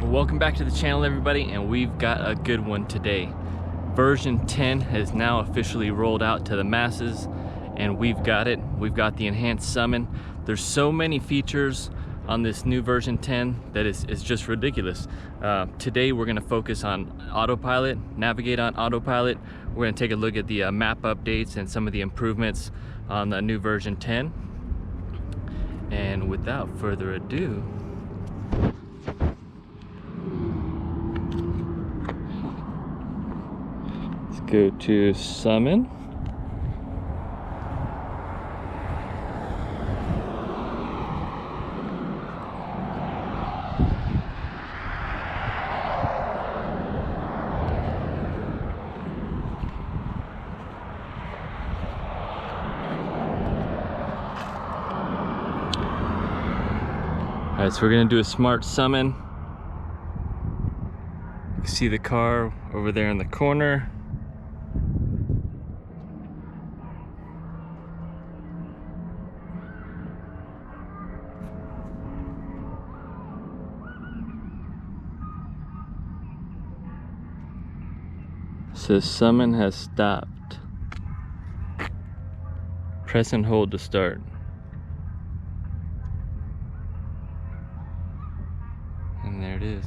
Welcome back to the channel, everybody, and we've got a good one today. Version 10 has now officially rolled out to the masses, and we've got it. We've got the enhanced summon. There's so many features on this new version 10 that is just ridiculous. Today we're going to focus on Autopilot, navigate on Autopilot. We're going to take a look at the map updates and some of the improvements on the new version 10. And without further ado, let's go to summon. Alright, so we're gonna do a smart summon. You can see the car over there in the corner. It says summon has stopped. Press and hold to start. And there it is.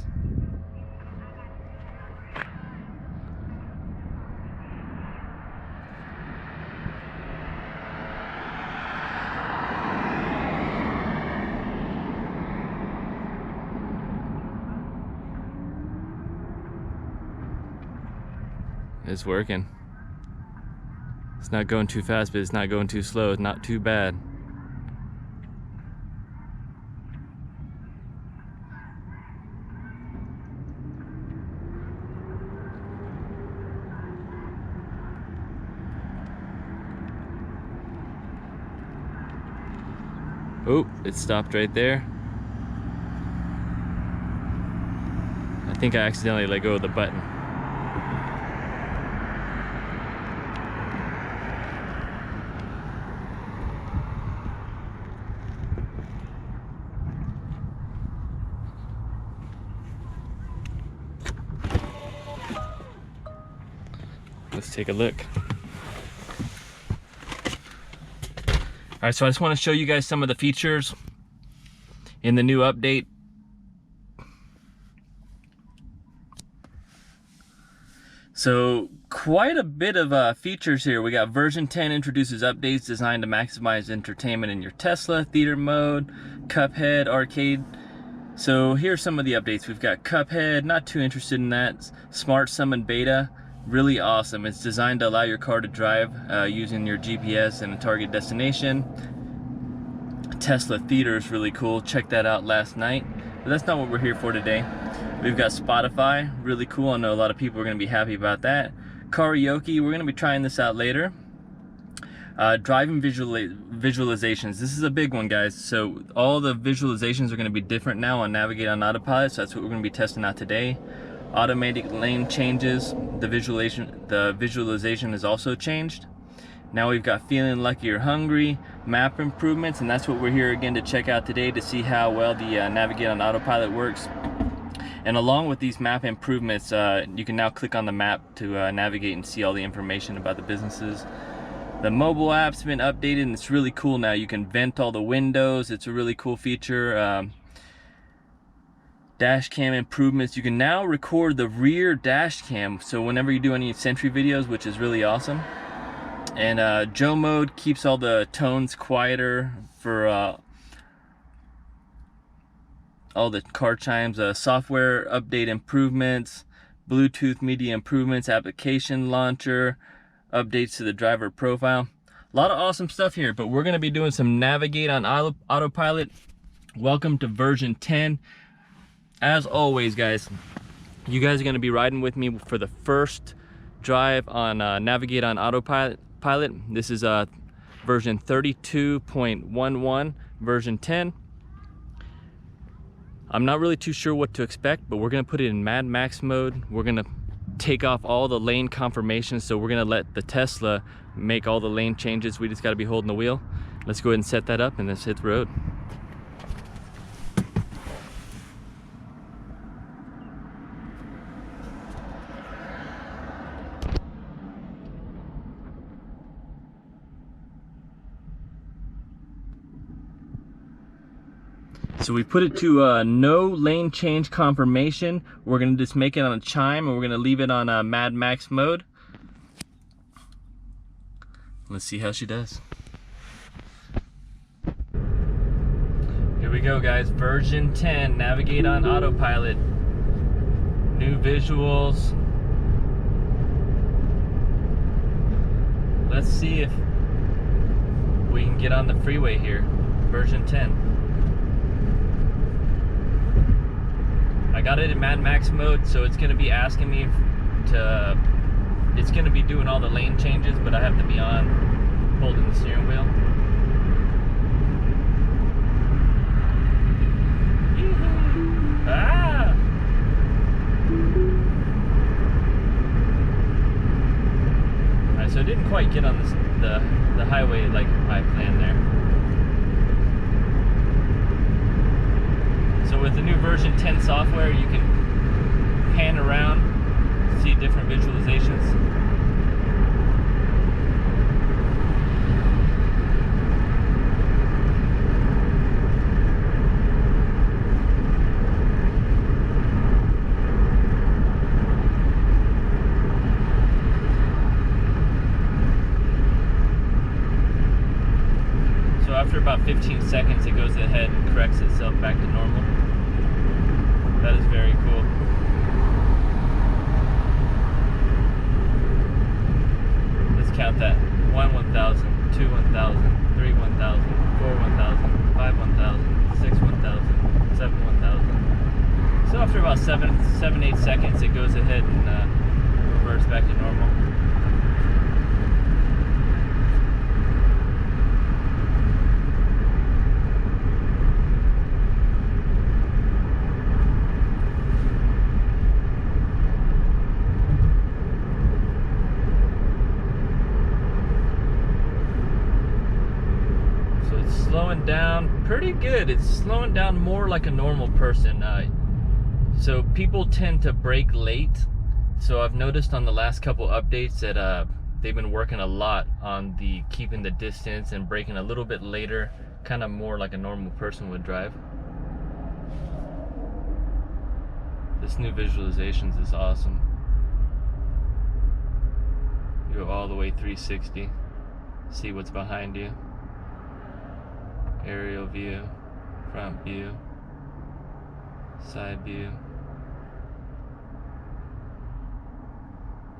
It's working. It's not going too fast, but it's not going too slow. It's not too bad. Oh, it stopped right there. I think I accidentally let go of the button. Let's take a look. All right, so I just want to show you guys some of the features in the new update. So quite a bit of features here. We got version 10 introduces updates designed to maximize entertainment in your Tesla, theater mode, Cuphead, arcade. So here's some of the updates. We've got Cuphead, not too interested in that. Smart Summon Beta. Really awesome. It's designed to allow your car to drive using your GPS and a target destination. Tesla Theater is really cool. Check that out last night. But that's not what we're here for today. We've got Spotify, really cool. I know a lot of people are going to be happy about that. Karaoke, we're going to be trying this out later. Driving visualizations. This is a big one, guys. So all the visualizations are going to be different now on Navigate on Autopilot. So that's what we're going to be testing out today. Automatic lane changes, the visualization is also changed. Now we've got feeling lucky or hungry, map improvements, and that's what we're here again to check out today to see how well the Navigate on Autopilot works. And along with these map improvements, you can now click on the map to navigate and see all the information about the businesses. The mobile app's been updated and it's really cool now. You can vent all the windows. It's a really cool feature. Dash cam improvements. You can now record the rear dash cam, so whenever you do any Sentry videos, which is really awesome. And Joe mode keeps all the tones quieter for all the car chimes. Software update improvements, Bluetooth media improvements, application launcher, updates to the driver profile. A lot of awesome stuff here, but we're going to be doing some Navigate on Autopilot. Welcome to version 10. As always, guys, you guys are going to be riding with me for the first drive on Navigate on Autopilot. This is version 32.11, version 10. I'm not really too sure what to expect, but we're going to put it in Mad Max mode. We're going to take off all the lane confirmations, so we're going to let the Tesla make all the lane changes. We just got to be holding the wheel. Let's go ahead and set that up and let's hit the road. So we put it to no lane change confirmation. We're gonna just make it on a chime, and we're gonna leave it on Mad Max mode. Let's see how she does. Here we go, guys. Version 10, navigate on autopilot. New visuals. Let's see if we can get on the freeway here. Version 10. I got it in Mad Max mode, so it's gonna be asking me to, it's gonna be doing all the lane changes, but I have to be on holding the steering wheel. Ah! Alright, so it didn't quite get on this, the highway like I planned there. So with the new version 10 software, you can pan around, see different visualizations. So after about 15 seconds, it goes ahead and corrects itself back to normal. That is very cool. Let's count that. 1 1,000, 2 1,000, 3 1,000, 4 1,000, 5 1,000, 6 1,000, 7 1,000. So after about 7-8 seconds, it goes ahead and reverts back to normal. Slowing down pretty good. It's slowing down more like a normal person. So people tend to brake late. So I've noticed on the last couple updates that they've been working a lot on the keeping the distance and braking a little bit later, kind of more like a normal person would drive. This new visualizations is awesome. You go all the way 360, see what's behind you. Aerial view, front view, side view.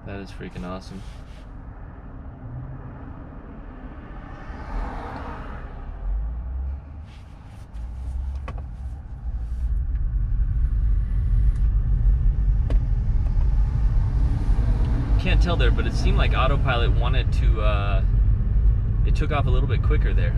That is freaking awesome. Can't tell there, but it seemed like autopilot wanted to, it took off a little bit quicker there.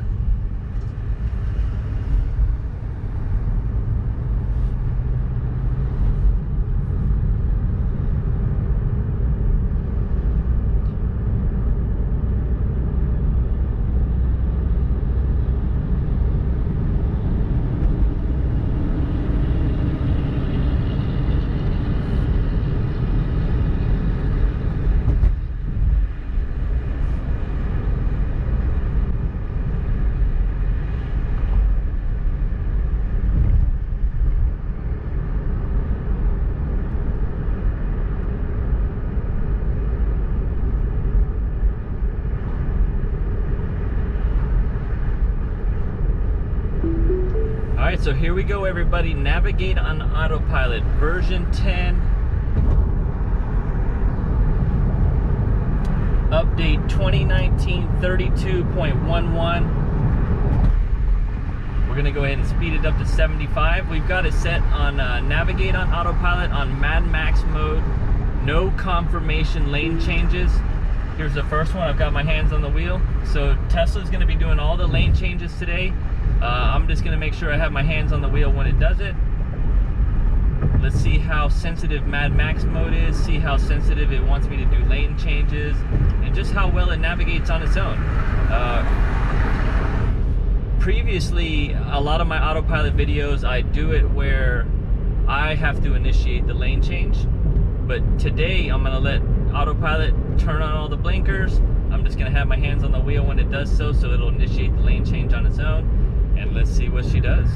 Alright, so here we go, everybody. Navigate on autopilot, version 10. Update 2019 32.11. We're going to go ahead and speed it up to 75. We've got it set on navigate on autopilot on Mad Max mode. No confirmation lane changes. Here's the first one. I've got my hands on the wheel. So Tesla's going to be doing all the lane changes today. I'm just going to make sure I have my hands on the wheel when it does it. Let's see how sensitive Mad Max mode is, see how sensitive it wants me to do lane changes, and just how well it navigates on its own. Previously, a lot of my autopilot videos, I do it where I have to initiate the lane change. But today, I'm going to let autopilot turn on all the blinkers. I'm just going to have my hands on the wheel when it does so it'll initiate the lane change on its own. And let's see what she does.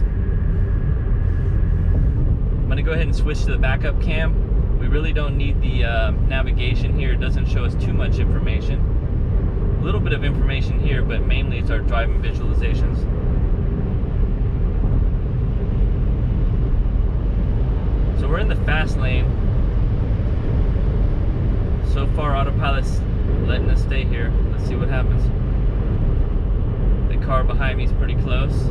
going to go ahead and switch to the backup cam. We really don't need the navigation here. It doesn't show us too much information. A little bit of information here, but mainly it's our driving visualizations. So we're in the fast lane. So far, Autopilot's letting us stay here. Let's see what happens. The car behind me is pretty close.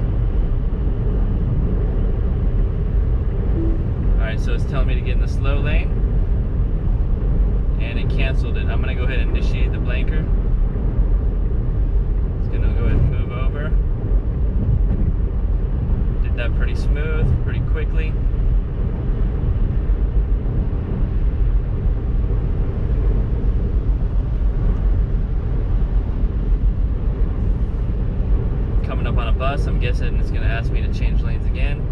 Alright, so it's telling me to get in the slow lane. And it canceled it. I'm going to go ahead and initiate the blinker. It's going to go ahead and move over. Did that pretty smooth, pretty quickly. Coming up on a bus, I'm guessing it's going to ask me to change lanes again.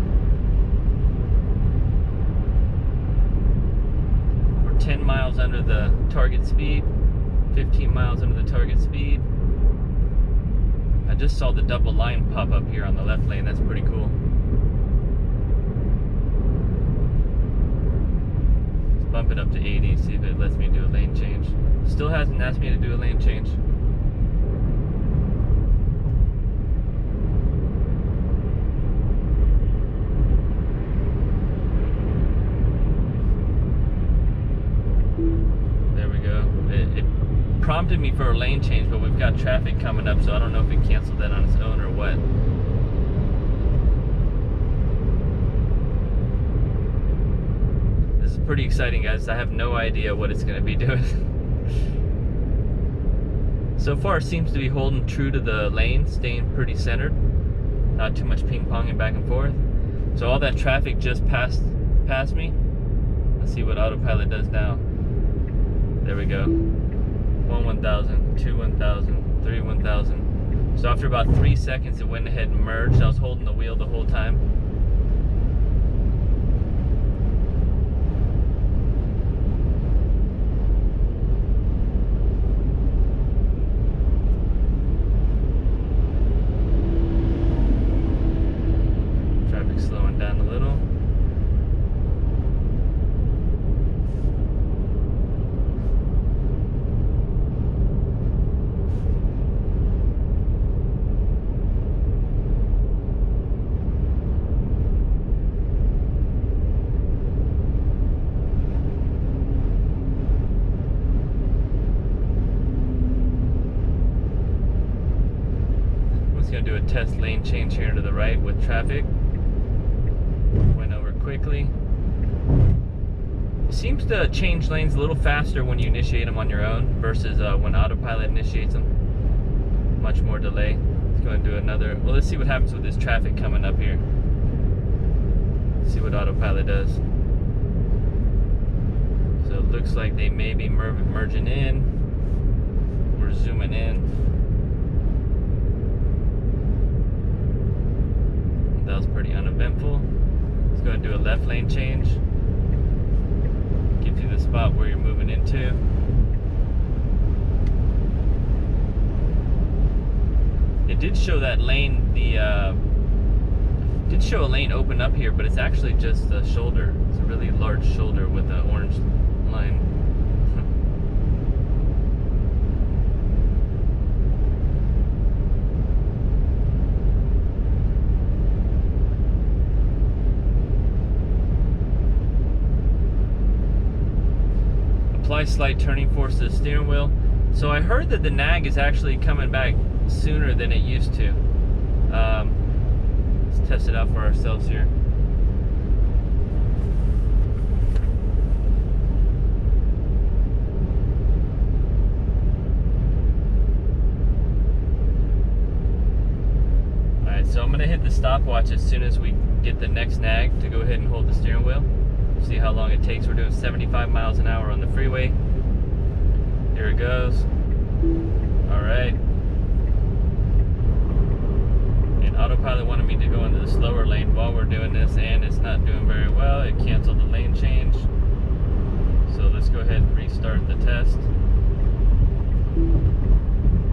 We're 10 miles under the target speed, 15 miles under the target speed. I just saw the double line pop up here on the left lane. That's pretty cool. Let's bump it up to 80, see if it lets me do a lane change. Still hasn't asked me to do a lane change. Prompted me for a lane change, but we've got traffic coming up, so I don't know if it canceled that on its own or what. This is pretty exciting, guys. I have no idea what it's going to be doing. So far, it seems to be holding true to the lane, staying pretty centered. Not too much ping-ponging back and forth. So all that traffic just passed me. Let's see what Autopilot does now. There we go. 1,000, 2 1,000, 3 1,000. So after about 3 seconds, it went ahead and merged. I was holding the wheel the whole time. Traffic's slowing down a little. Going to do a test lane change here to the right with traffic. Went over quickly. It seems to change lanes a little faster when you initiate them on your own versus when Autopilot initiates them. Much more delay. Let's go and do another. Well, let's see what happens with this traffic coming up here. See what Autopilot does. So it looks like they may be merging in. We're zooming in. That was pretty uneventful. Let's go and do a left lane change. Gives you the spot where you're moving into. It did show that lane, did show a lane open up here, but it's actually just a shoulder. It's a really large shoulder with an orange line. Apply slight turning force to the steering wheel. So I heard that the nag is actually coming back sooner than it used to. Let's test it out for ourselves here. Alright, so I'm going to hit the stopwatch as soon as we get the next nag to go ahead and hold the steering wheel. See how long it takes. We're doing 75 miles an hour on the freeway. Here it goes. Alright. And Autopilot wanted me to go into the slower lane while we're doing this, and it's not doing very well. It canceled the lane change. So let's go ahead and restart the test.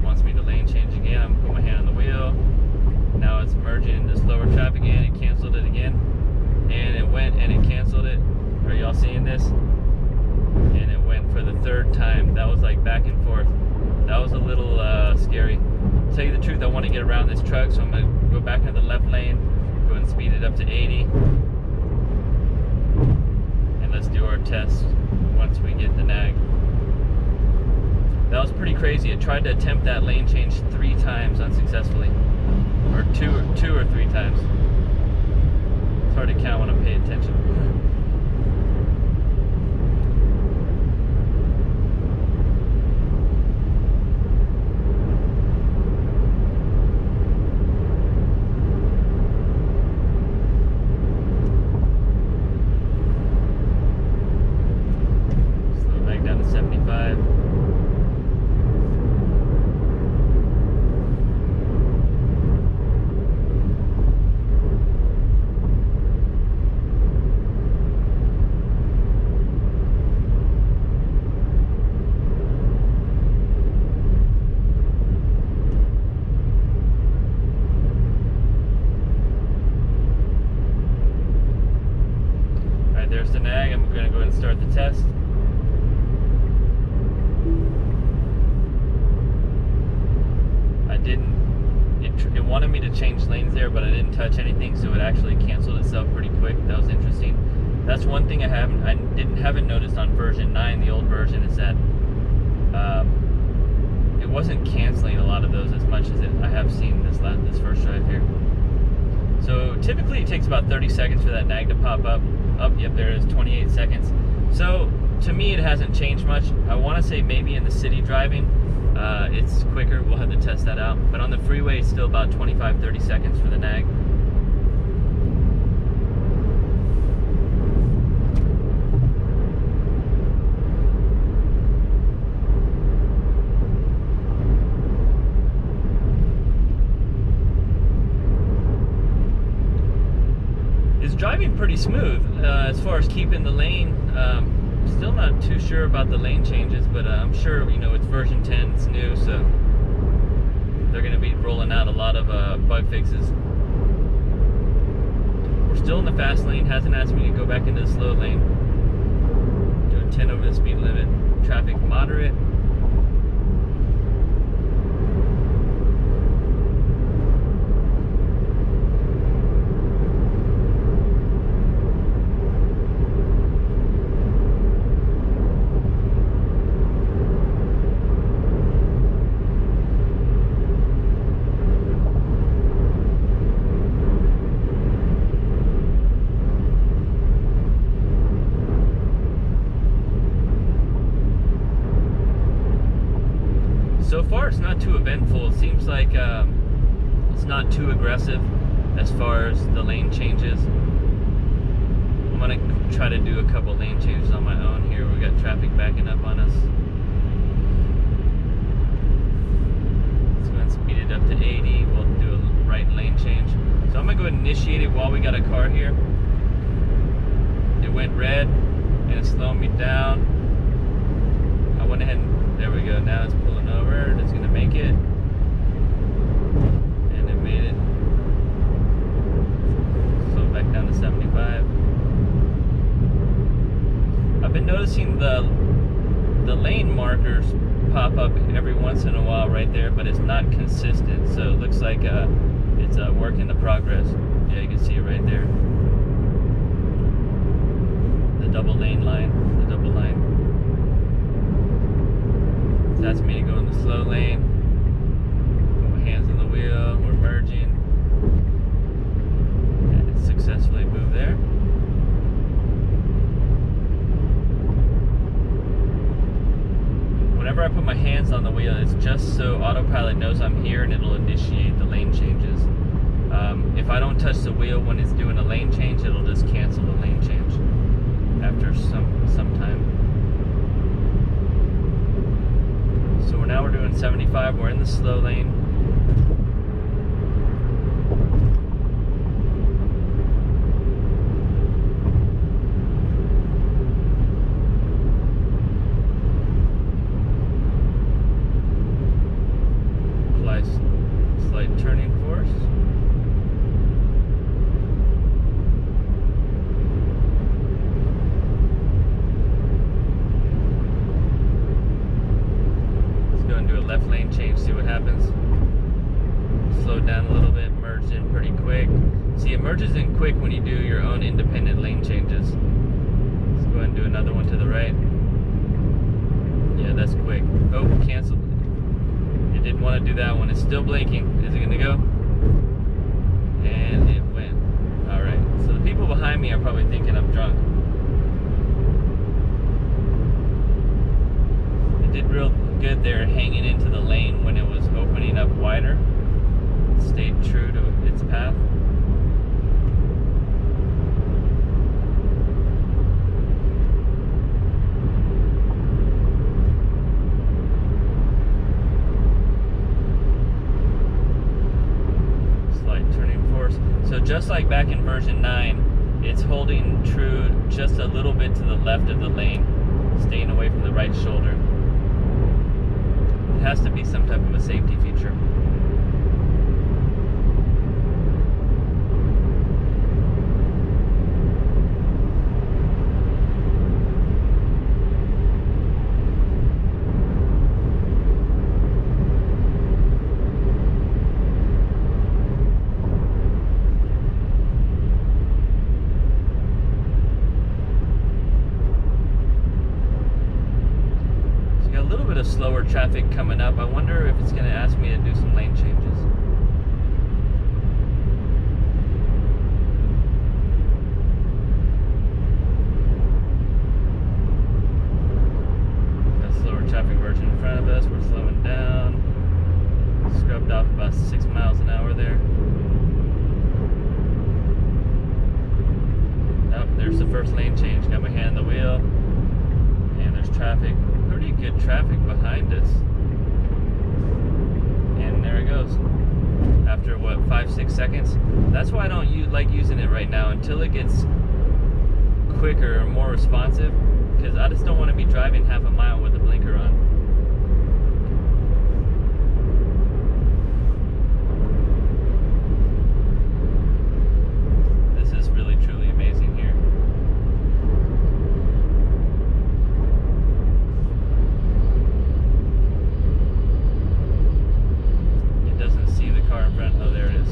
Wants me to lane change again. I'm going to put my hand on the wheel. Now it's merging into slower traffic again. It canceled it again. And it went and it canceled it. y'all seeing this? And it went for the third time. That was like back and forth. That was a little scary. To tell you the truth, I want to get around this truck, so I'm going to go back into the left lane, go and speed it up to 80. And let's do our test once we get the nag. That was pretty crazy. I tried to attempt that lane change 3 times unsuccessfully. Or two or three times. It's hard to count when I'm paying attention. Slow back down to 75. There's the nag. I'm going to go ahead and start the test. It wanted me to change lanes there, but I didn't touch anything, so it actually canceled itself pretty quick. That was interesting. That's one thing I haven't noticed on version 9, the old version, is that it wasn't canceling a lot of those as much as I have seen this first drive here. So typically it takes about 30 seconds for that nag to pop up. Yep, there it is, 28 seconds. So to me, it hasn't changed much. I want to say maybe in the city driving, it's quicker. We'll have to test that out. But on the freeway, it's still about 25-30 seconds for the nag. Driving pretty smooth as far as keeping the lane. Still not too sure about the lane changes, but I'm sure, you know, it's version 10, it's new, so they're going to be rolling out a lot of bug fixes. We're still in the fast lane. Hasn't asked me to go back into the slow lane. Doing 10 over the speed limit. Traffic moderate. So far, it's not too eventful. It seems like it's not too aggressive as far as the lane changes. I'm gonna try to do a couple lane changes on my own here. We got traffic backing up on us. Let's go ahead and speed it up to 80. We'll do a right lane change. So I'm gonna go ahead and initiate it while we got a car here. It went red and it's slowing me down. I went ahead and there we go. Now it's pulling over and it's gonna make it. And it made it. So back down to 75. I've been noticing the lane markers pop up every once in a while right there, but it's not consistent. So it looks like it's a work in the progress. Yeah, you can see it right there. The double lane line, the double line. So that's me to go in the slow lane. Put my hands on the wheel, we're merging. And it successfully moved there. Whenever I put my hands on the wheel, it's just so Autopilot knows I'm here and it'll initiate the lane changes. If I don't touch the wheel when it's doing a lane change, it'll just cancel the lane change after some time. So now we're doing 75, we're in the slow lane. Apply slight turning force. see what happens. Slowed down a little bit, merged in pretty quick. See, it merges in quick when you do your own independent lane changes. Let's go ahead and do another one to the right. Yeah, that's quick. Oh, canceled. It didn't want to do that one. It's still blinking. Is it going to go? And it went. Alright, so the people behind me are probably thinking I'm drunk. It did real good there hanging into the lane when it was opening up wider. It stayed true to its path. So just like back in version 9, it's holding true just a little bit to the left of the lane, staying away from the right shoulder. It has to be some type of a safety feature. Slower traffic coming up. I wonder if it's going to ask me to do some lane changes. Got slower traffic version in front of us. We're slowing down. Scrubbed off about 6 miles an hour there. Oh, there's the first lane change. Got my hand on the wheel. And there's traffic. Pretty good traffic behind us, and there it goes after what, 5-6 seconds. That's why I don't like using it right now until it gets quicker and more responsive, because I just don't want to be driving half a mile with the blinker on. This is really truly amazing here. Oh, there it is.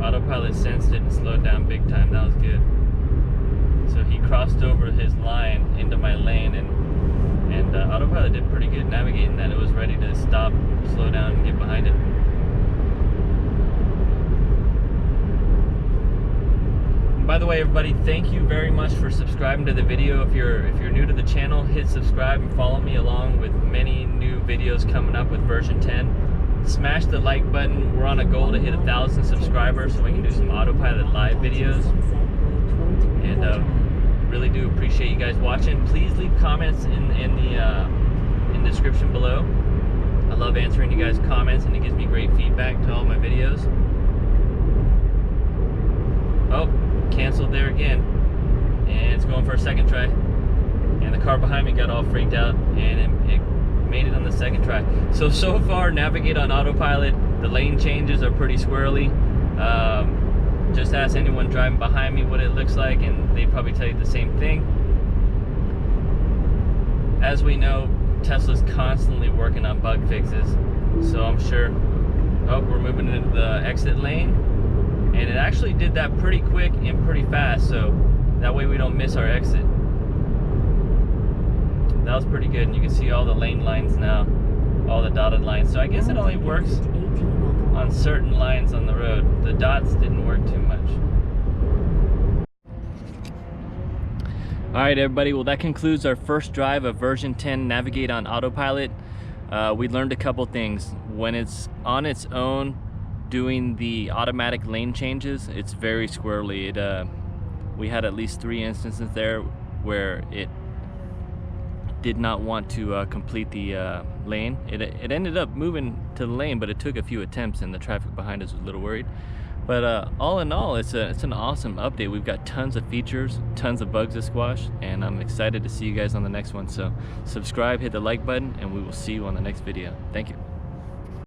Autopilot sensed it and slowed down big time. That was good. So he crossed over his line into my lane, and Autopilot did pretty good navigating that. It was ready to stop, slow down, and get behind it. And by the way, everybody, thank you very much for subscribing to the video. If you're new to the channel, hit subscribe and follow me along with many new videos coming up with version 10. Smash the like button. We're on a goal to hit 1,000 subscribers so we can do some Autopilot live videos. And really do appreciate you guys watching. Please leave comments in the description below. I love answering you guys' comments, and it gives me great feedback to all my videos. Oh, canceled there again. And it's going for a second try. And the car behind me got all freaked out, and it made it on the second try. So far, navigate on Autopilot. The lane changes are pretty squirrely. Just ask anyone driving behind me what it looks like, and they'd probably tell you the same thing. As we know, Tesla's constantly working on bug fixes, so I'm sure. Oh, we're moving into the exit lane, and it actually did that pretty quick and pretty fast, so that way we don't miss our exit. that was pretty good. And you can see all the lane lines now, all the dotted lines. So I guess it only works on certain lines on the road. The dots didn't work too much. All right, everybody. Well, that concludes our first drive of version 10 Navigate on Autopilot. We learned a couple things. When it's on its own doing the automatic lane changes, it's very squirrely. We had at least 3 instances there where it did not want to complete the lane. It ended up moving to the lane, but it took a few attempts and the traffic behind us was a little worried. But all in all, it's an awesome update. We've got tons of features, tons of bugs to squash, and I'm excited to see you guys on the next one. So subscribe, hit the like button, and we will see you on the next video. Thank you.